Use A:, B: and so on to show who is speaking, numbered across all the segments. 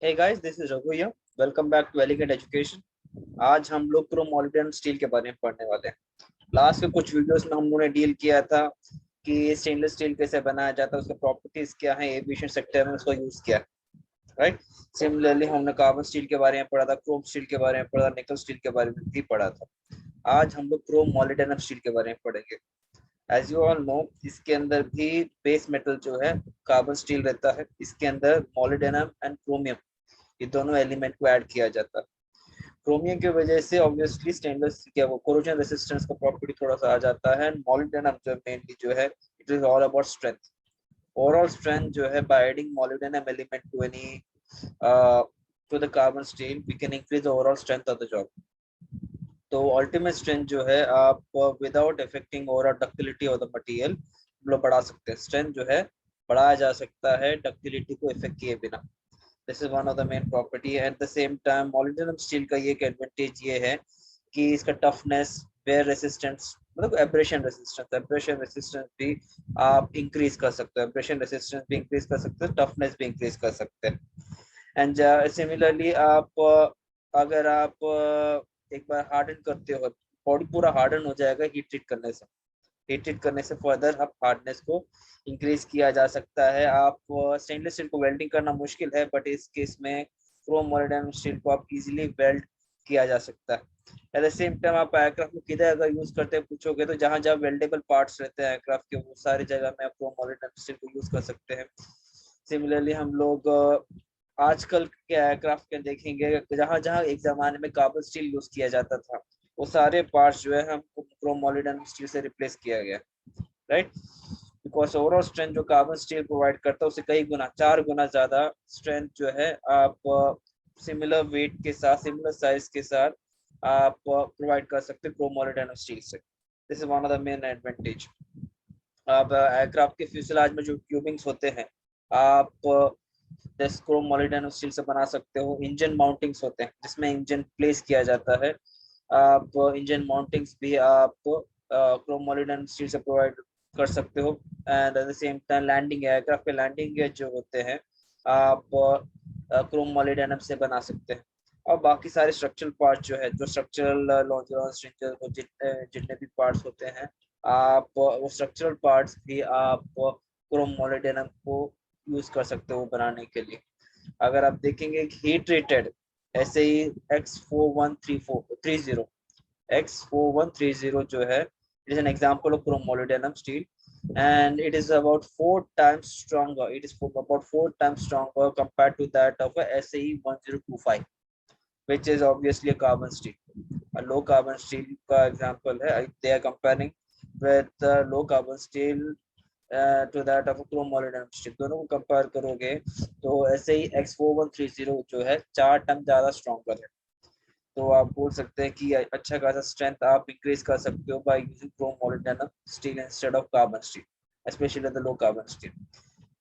A: Hey guys, this is Raghu here. Welcome back to Elegant Education. आज हम लोग Chrome molybdenum steel के बारे में पढ़ने वाले हैं। लास्ट के कुछ वीडियोस में हम लोगों ने डील किया था कि स्टेनलेस स्टील कैसे बनाया जाता है, उसके प्रॉपर्टीज क्या है, एविएशन सेक्टर में उसको यूज किया, राइट। सिमिलरली हमने कार्बन स्टील के बारे में पढ़ा था, क्रोम स्टील के बारे में पढ़ा था, निकल स्टील के बारे में भी पढ़ा था। आज हम लोग क्रोम मॉलिब्डेनम स्टील के बारे में पढ़ेंगे। एज यू ऑल नो, इसके अंदर भी बेस मेटल जो है कार्बन स्टील रहता है। इसके अंदर मॉलिब्डेनम एंड क्रोमियम, ये दोनों एलिमेंट को ऐड किया जाता है। क्रोमियम की वजह से ऑब्वियसली स्टेनलेस क्या वो कोरोजन रेसिस्टेंस का प्रॉपर्टी थोड़ा सा आ जाता है। मॉलिब्डेनम जो मेनली जो है, it is all about strength. Overall strength जो है, by adding molybdenum element to any to the carbon steel, we can increase the overall strength of the job. तो अल्टीमेट स्ट्रेंथ जो है, आप without affecting overall ductility of the material मतलब बढ़ा सकते हैं। स्ट्रेंथ जो है बढ़ाया जा सकता है डक्टिलिटी को इफेक्ट किए बिना। This is one of the main property. Eight the same time molybdenum steel का ये एक एडवांटेज ये है कि इसका टफनेस, वेयर रेसिस्टेंस, मतलब एब्रेशन रेसिस्टेंस भी आप इंक्रीज कर सकते हो। एब्रेशन रेसिस्टेंस भी इंक्रीज कर सकते हो, टफनेस भी इंक्रीज कर सकते हैं। एंड सिमिलरली आप अगर आप एक बार हार्डन करते हो, बॉडी पूरा हार्डन हो जाएगा हीट ट्रीट करने से। हीट ट्रीट करने से फर्दर आप हार्डनेस को इंक्रीज किया जा सकता है। आप स्टेनलेस स्टील को वेल्डिंग करना मुश्किल है, बट इस केस में क्रोम मॉलिब्डेनम स्टील को आप इजीली वेल्ड किया जा सकता है। एट द सेम टाइम आप एयरक्राफ्ट में किधर अगर यूज करते हैं पूछोगे, तो जहां जहां वेल्डेबल पार्ट्स रहते हैं एयरक्राफ्ट के, वो सारी जगह में आप क्रोम मॉलिब्डेनम स्टील को यूज कर सकते हैं। सिमिलरली हम लोग आजकल के एयरक्राफ्ट के देखेंगे, जहां जहां एक जमाने में कार्बन स्टील यूज किया जाता था, वो सारे पार्ट्स जो है हम क्रोम मॉलिब्डेनम स्टील से रिप्लेस किया गया, राइट। बिकॉज ओवरऑल स्ट्रेंथ जो कार्बन स्टील प्रोवाइड करता है, उससे कई गुना, 4 गुना ज्यादा स्ट्रेंथ जो है आप सिमिलर वेट के साथ, सिमिलर साइज के साथ आप प्रोवाइड कर सकते हैं क्रोम मॉलिब्डेनम स्टील से। This is one of the main advantage. आप एयरक्राफ्ट के फ्यूजलाज में जो ट्यूबिंग्स होते हैं, आप क्रोम मॉलिब्डेनम स्टील से बना सकते हो। इंजन माउंटिंग्स होते हैं जिसमें इंजन प्लेस किया जाता है, आप इंजन माउंटिंग्स भी आप क्रोम मॉलिब्डेनम स्टील से प्रोवाइड कर सकते हो। And at the same time landing aircraft के लैंडिंग गेज जो होते हैं, आप क्रोम मॉलिब्डेनम से बना सकते हैं। और बाकी सारे स्ट्रक्चरल पार्ट जो है, जो स्ट्रक्चरल लॉन्जरॉन स्ट्रिंजर जितने भी पार्ट्स होते हैं, आप वो स्ट्रक्चरल पार्ट्स भी आप क्रोम मॉलिब्डेनम को यूज कर सकते हो बनाने के लिए। अगर आप देखेंगे हीट रेटेड ऐसे ही X4130 X4130 जो है, it is an example of chrome molybdenum steel, and it is about 4 times stronger. It is about 4 times stronger compared to that of a SAE1025, which is obviously a carbon steel. A low carbon steel का example है, they are comparing with low carbon steel to that of a chrome molybdenum steel. दोनों को compare करोगे तो ऐसे ही X4130 जो है 4 ton ज्यादा स्ट्रॉन्गर है। तो आप बोल सकते हैं कि अच्छा खासा स्ट्रेंथ आप इंक्रीज कर सकते हो by using Chrome molybdenum steel instead of carbon steel, specially the low carbon steel.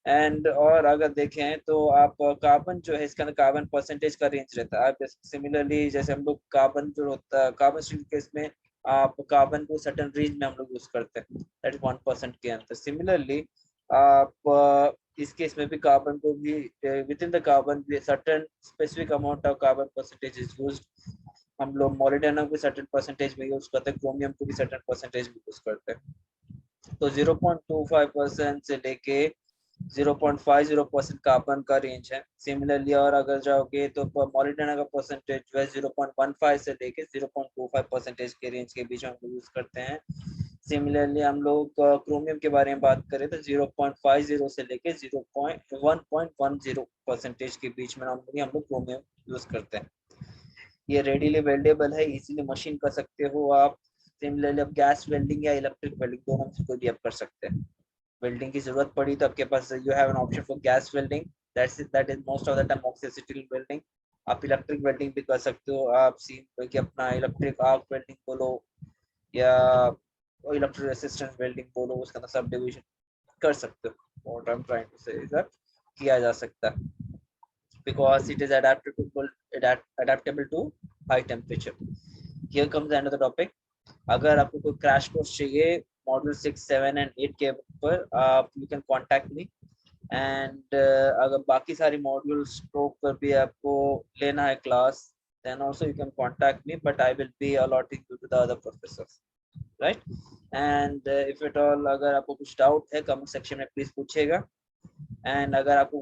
A: And और अगर देखें तो आप कार्बन जो है, इसके अंदर कार्बन परसेंटेज का रेंज रहता है। आप सिमिलरली जैसे हम लोग कार्बन जो होता है कार्बन स्टील केस में, आप कार्बन को सर्टेन रेंज में हम लोग यूज करते हैं, दैट इज 1% के अंदर। सिमिलरली आप इस केस में भी कार्बन को भी with in the carbon certain specific amount of carbon percentage is used. हम लोग मॉलिब्डेनम को सर्टेन परसेंटेज में यूज करते हैं, क्रोमियम को भी सर्टेन परसेंटेज में यूज करते हैं। तो 0.25% से लेके 0.50% कार्बन का रेंज है। सिमिलरली और अगर जाओगे तो मॉलिब्डेनम का परसेंटेज जो है 0.15 से लेके 0.25% के रेंज के बीच में हम लोग यूज करते हैं। सिमिलरली हम लोग क्रोमियम के बारे में बात करें तो 0.50 से लेके 1.10% के बीच में हम लोग क्रोमियम यूज करते हैं। ये रेडीली वेल्डेबल है, इजीली मशीन कर सकते हो आप। सिमिलरली अब गैस वेल्डिंग या इलेक्ट्रिक वेल्डिंग दोनों में से कोई भी आप कर सकते हैं। वेल्डिंग की जरूरत पड़ी तो आपके पास you have an option for gas welding, that is most of the time oxyacetylene welding. आप इलेक्ट्रिक वेल्डिंग भी कर सकते हो, आप सीन कि अपना इलेक्ट्रिक आर्क वेल्डिंग बोलो या इलेक्ट्रिक रेसिस्टेंस वेल्डिंग बोलो, उसका सब डिवीजन कर सकते हो। What I am trying to say is that किया जा सकता है because it is adaptable to high temperature. Here comes the end of the topic. अगर आपको कोई क्रैश कोर्स चाहिए मॉड्यूल 6, 7 एंड 8 के ऊपर, आप you can contact me. And अगर बाकी सारी मॉड्यूल्स स्ट्रोक पर भी आपको लेना है class, then also you can contact me, but I will be allotting you to the other professors, right? And if at all अगर आपको कुछ डाउट है कमेंट सेक्शन में प्लीज पूछेगा। एंड अगर आपको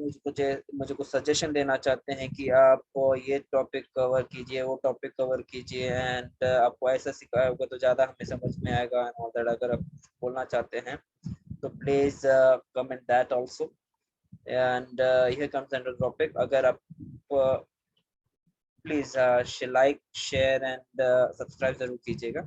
A: मुझे कुछ सजेशन देना चाहते हैं कि आप ये टॉपिक कवर कीजिए, वो टॉपिक कवर कीजिए, एंड आपको ऐसा सिखाया होगा तो ज़्यादा हमें समझ में आएगा एंड ऑल दैट, अगर आप बोलना चाहते हैं तो please comment that also. And here comes another topic, अगर आप please like share and subscribe जरूर कीजिएगा।